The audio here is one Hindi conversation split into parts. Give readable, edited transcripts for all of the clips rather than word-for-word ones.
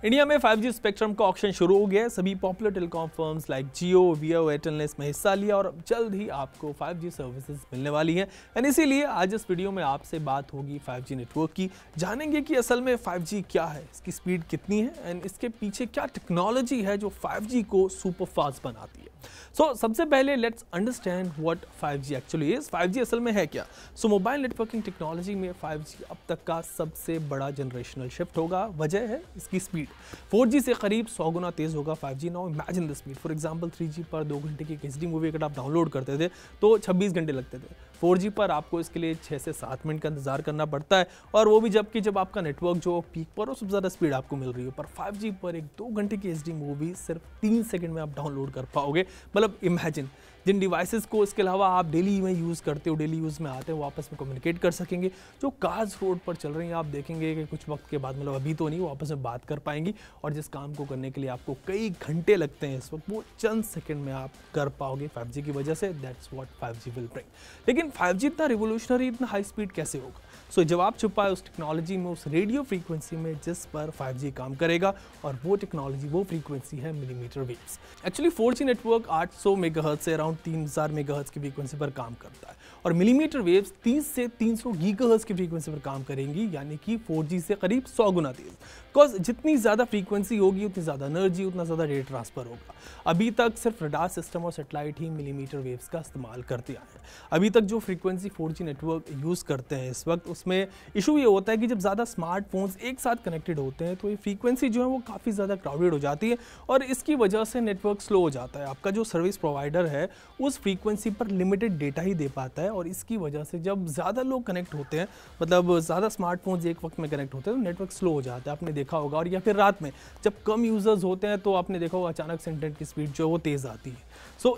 इंडिया में 5G स्पेक्ट्रम का ऑक्शन शुरू हो गया है। सभी पॉपुलर टेलीकॉम फर्म्स लाइक जियो, वीओ, एयरटेल ने इसमें हिस्सा लिया और जल्द ही आपको 5G सर्विसेज मिलने वाली हैं। एंड इसीलिए आज इस वीडियो में आपसे बात होगी 5G नेटवर्क की। जानेंगे कि असल में 5G क्या है, इसकी स्पीड कितनी है एंड इसके पीछे क्या टेक्नोलॉजी है जो 5G को सुपर फास्ट बनाती है। सबसे पहले let's understand what 5G actually is. 5G असल में है क्या? मोबाइल नेटवर्किंग टेक्नोलॉजी में 5G अब तक का सबसे बड़ा जनरेशनल शिफ्ट होगा। वजह है इसकी स्पीड। 4G से करीब 100 गुना तेज होगा 5G। Now imagine the speed. For example 3G पर 2 घंटे की HD मूवी अगर आप डाउनलोड करते थे तो 26 घंटे लगते थे। 4G पर आपको इसके लिए 6 से 7 मिनट का इंतजार करना पड़ता है, और वो भी जब आपका नेटवर्क जो पीक पर हो सबसे ज़्यादा स्पीड आपको मिल रही हो। पर 5G पर एक 2 घंटे की HD मूवी सिर्फ 3 सेकंड में आप डाउनलोड कर पाओगे। मतलब इमेजिन, जिन डिवाइसेस को इसके अलावा आप डेली में यूज़ करते हो, डेली यूज़ में आते हैं, वो आपस में कम्युनिकेट कर सकेंगे। जो कार्स रोड पर चल रही हैं आप देखेंगे कि कुछ वक्त के बाद, मतलब अभी तो नहीं, वो आपस में बात कर पाएंगी, और जिस काम को करने के लिए आपको कई घंटे लगते हैं इस वक्त, वो चंद सेकंड में आप कर पाओगे 5G की वजह से। That's what 5G will bring. लेकिन 5G इतना रिवोल्यूशनरी, इतना हाई स्पीड कैसे होगा? जवाब छुपा है उस टेक्नोलॉजी में, उस रेडियो फ्रीक्वेंसी में जिस पर 5G काम करेगा, और वो टेक्नोलॉजी, वो फ्रीक्वेंसी है millimetre waves. Actually 4G network 800 megahertz से अराउंड 3000 मेगाहर्ट्ज की फ्रीक्वेंसी पर काम करता है, और मिलीमीटर वेव्स 30 से 300 गीगाहर्ट्ज की फ्रीक्वेंसी पर काम करेंगी, यानी कि 4G से करीब 100 गुना तेज। बिकॉज जितनी ज़्यादा फ्रीक्वेंसी होगी उतनी ज़्यादा एनर्जी, उतना ज़्यादा डेटा ट्रांसफर होगा। अभी तक सिर्फ रडार सिस्टम और सैटेलाइट ही मिलीमीटर वेव्स का इस्तेमाल करते आए हैं। अभी तक जो फ्रीक्वेंसी 4G नेटवर्क यूज़ करते हैं इस वक्त, उसमें इशू ये होता है कि जब ज़्यादा स्मार्टफोन्स एक साथ कनेक्टेड होते हैं तो ये फ्रीक्वेंसी जो है वो काफ़ी ज़्यादा क्राउडेड हो जाती है, और इसकी वजह से नेटवर्क स्लो हो जाता है। आपका जो सर्विस प्रोवाइडर है उस फ्रीक्वेंसी पर लिमिटेड डेटा ही दे पाता है, और इसकी वजह से जब ज़्यादा लोग कनेक्ट होते हैं, मतलब ज़्यादा स्मार्टफोन्स एक वक्त में कनेक्ट होते हैं, तो नेटवर्क स्लो हो जाता है। आपने देखा होगा। और या फिर रात में जब कम यूज़र्स होते हैं तो आपने देखा होगा अचानक से इंटरनेट की स्पीड जो है वो तेज़ आती है।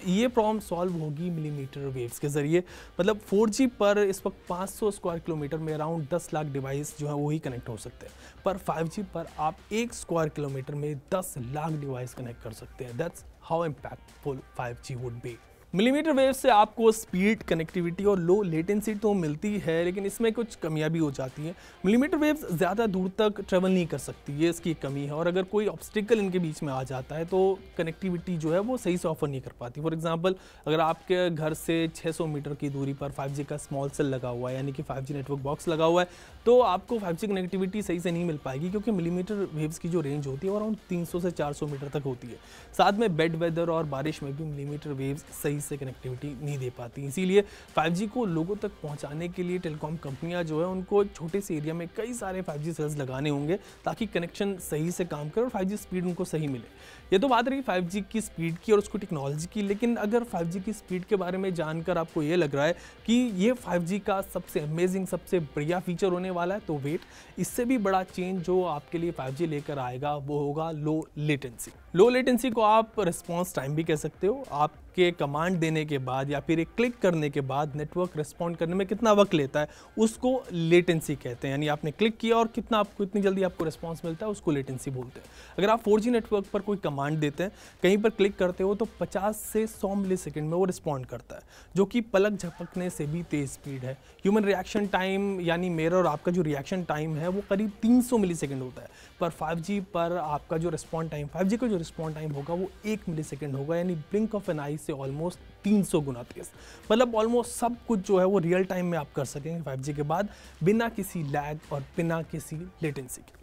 ये प्रॉब्लम सॉल्व होगी मिलीमीटर वेव्स के ज़रिए। मतलब 4G पर इस वक्त 500 स्क्वायर किलोमीटर में अराउंड 10 लाख डिवाइस जो है वो ही कनेक्ट हो सकते हैं, पर 5G पर आप 1 स्क्वायर किलोमीटर में 10 लाख डिवाइस कनेक्ट कर सकते हैं। That's how impactful 5G would be. Millimetre wave से आपको स्पीड, कनेक्टिविटी और लो लेटेंसी तो मिलती है, लेकिन इसमें कुछ कमियां भी हो जाती हैं। मिलीमीटर वेव्स ज़्यादा दूर तक ट्रेवल नहीं कर सकती, ये इसकी कमी है, और अगर कोई ऑब्स्टिकल इनके बीच में आ जाता है तो कनेक्टिविटी जो है वो सही से ऑफर नहीं कर पाती। फॉर एग्जांपल, अगर आपके घर से 600 मीटर की दूरी पर 5G का स्मॉल सेल लगा हुआ है, यानी कि 5G नेटवर्क बॉक्स लगा हुआ है, तो आपको 5G कनेक्टिविटी सही से नहीं मिल पाएगी, क्योंकि मिलीमीटर वेव्स की जो रेंज होती है वो अराउंड 300 से 400 मीटर तक होती है। साथ में बेड वेदर और बारिश में भी मिलीमीटर वेव्स सही से कनेक्टिविटी नहीं दे पाती। इसीलिए 5G को लोगों तक पहुंचाने के लिए टेलीकॉम कंपनियां जो है उनको छोटे से एरिया में कई सारे 5G सेल्स लगाने होंगे, ताकि कनेक्शन सही से काम करे और 5G स्पीड उनको सही मिले। ये तो बात रही 5G की स्पीड की और उसको टेक्नोलॉजी की, लेकिन अगर 5G की स्पीड के बारे में जानकर आपको ये लग रहा है कि ये 5G का सबसे अमेजिंग, सबसे बढ़िया फीचर होने वाला है, तो वेट, इससे भी बड़ा चेंज जो आपके लिए 5G लेकर आएगा वो होगा लो लेटेंसी। लो लेटेंसी को आप रिस्पॉन्स टाइम भी कह सकते हो। आपके कमांड देने के बाद या फिर एक क्लिक करने के बाद नेटवर्क रिस्पॉन्ड करने में कितना वक्त लेता है, उसको लेटेंसी कहते हैं। यानी आपने क्लिक किया और कितना आपको, इतनी जल्दी आपको रिस्पॉन्स मिलता है, उसको लेटेंसी बोलते हैं। अगर आप 4G नेटवर्क पर कोई कमांड देते हैं, कहीं पर क्लिक करते हो, तो 50 से 100 मिली सेकेंड में वो रिस्पॉन्ड करता है, जो कि पलक झपकने से भी तेज स्पीड है। ह्यूमन रिएक्शन टाइम, यानी मेरा और आपका जो रिएक्शन टाइम है वो करीब 300 मिली सेकेंड होता है, पर 5G पर आपका जो रिस्पॉन्ड टाइम, 5G का जो रिस्पॉन्ड टाइम होगा वो 1 मिली सेकेंड होगा, यानी ब्लिंक ऑफ एन आई से ऑलमोस्ट 300 गुना तेज। मतलब ऑलमोस्ट सब कुछ जो है वो रियल टाइम में आप कर सकेंगे 5G के बाद, बिना किसी लैग और बिना किसी लेटेंसी के।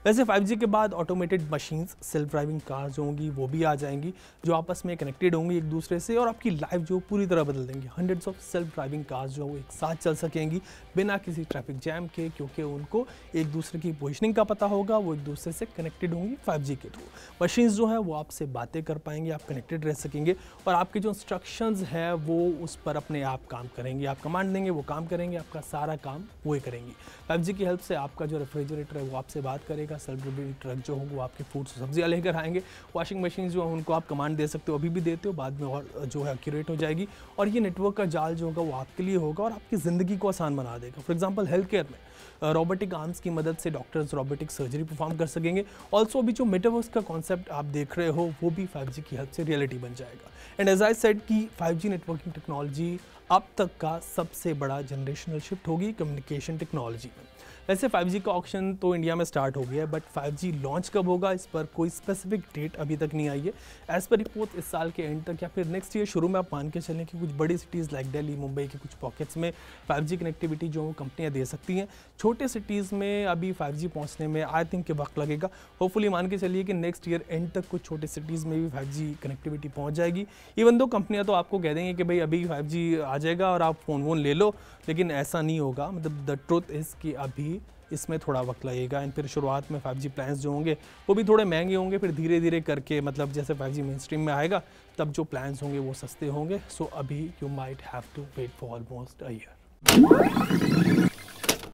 वैसे 5G के बाद automated machines, self driving cars जो होंगी वो भी आ जाएंगी, जो आपस में कनेक्टेड होंगी एक दूसरे से, और आपकी लाइफ जो पूरी तरह बदल देंगी। Hundreds of self driving cars जो है वो एक साथ चल सकेंगी बिना किसी ट्रैफिक जैम के, क्योंकि उनको एक दूसरे की पोजीशनिंग का पता होगा, वो एक दूसरे से कनेक्टेड होंगी 5G के थ्रू। मशीन्स जो है वो आपसे बातें कर पाएंगे, आप कनेक्टेड रह सकेंगे, और आपके जो इंस्ट्रक्शंस है वो उस पर अपने आप काम करेंगे। आप कमांड देंगे, वो काम करेंगे, आपका सारा काम वो ही करेंगी। 5G की हेल्प से आपका जो रेफ्रिजरेटर है वो आपसे बात करेगा, सेल्फ ड्राइविंग ट्रक जो होंगे वो आपके फूड सब्जियां लेकर आएंगे। वॉशिंग मशीन जो है उनको आप कमांड दे सकते हो, अभी भी देते हो, बाद में और जो है एक्यूरेट हो जाएगी, और ये नेटवर्क का जाल जो होगा वो आपके लिए होगा और आपकी ज़िंदगी को आसान बना देगा। फॉर एग्जांपल, हेल्थ केयर में रोबोटिक आर्म्स की मदद से डॉक्टर्स रोबोटिक सर्जरी परफॉर्म कर सकेंगे। ऑल्सो अभी जो मेटावर्स का कॉन्सेप्ट आप देख रहे हो वो भी 5G की हेल्प से रियलिटी बन जाएगा। एंड एज आई सेड कि 5G नेटवर्किंग टेक्नोलॉजी अब तक का सबसे बड़ा जनरेशनल शिफ्ट होगी कम्युनिकेशन टेक्नोलॉजी में। वैसे 5G का ऑक्शन तो इंडिया में स्टार्ट हो गया है, बट 5G लॉन्च कब होगा इस पर कोई स्पेसिफिक डेट अभी तक नहीं आई है। एज पर रिपोर्ट इस साल के एंड तक या फिर नेक्स्ट ईयर शुरू में आप मान के चलें कि कुछ बड़ी सिटीज़ लाइक दिल्ली, मुंबई के कुछ पॉकेट्स में 5G कनेक्टिविटी जो कंपनियाँ दे सकती हैं। छोटे सिटीज़ में अभी 5G पहुँचने में आई थिंक कि वक्त लगेगा। होपफुली मान के चलिए कि नेक्स्ट ईयर एंड तक कुछ छोटे सिटीज़ में भी 5G कनेक्टिविटी पहुँच जाएगी। इवन दो कंपनियाँ तो आपको कह देंगे कि भाई अभी 5G आ जाएगा और आप फ़ोन वोन ले लो, लेकिन ऐसा नहीं होगा। मतलब द ट्रुथ इज़ कि अभी इसमें थोड़ा वक्त लगेगा एंड फिर शुरुआत में 5G प्लान्स जो होंगे वो भी थोड़े महंगे होंगे, फिर धीरे धीरे करके मतलब जैसे 5G मेन स्ट्रीम में आएगा तब जो प्लान्स होंगे वो सस्ते होंगे। सो अभी you might have to wait for almost a year.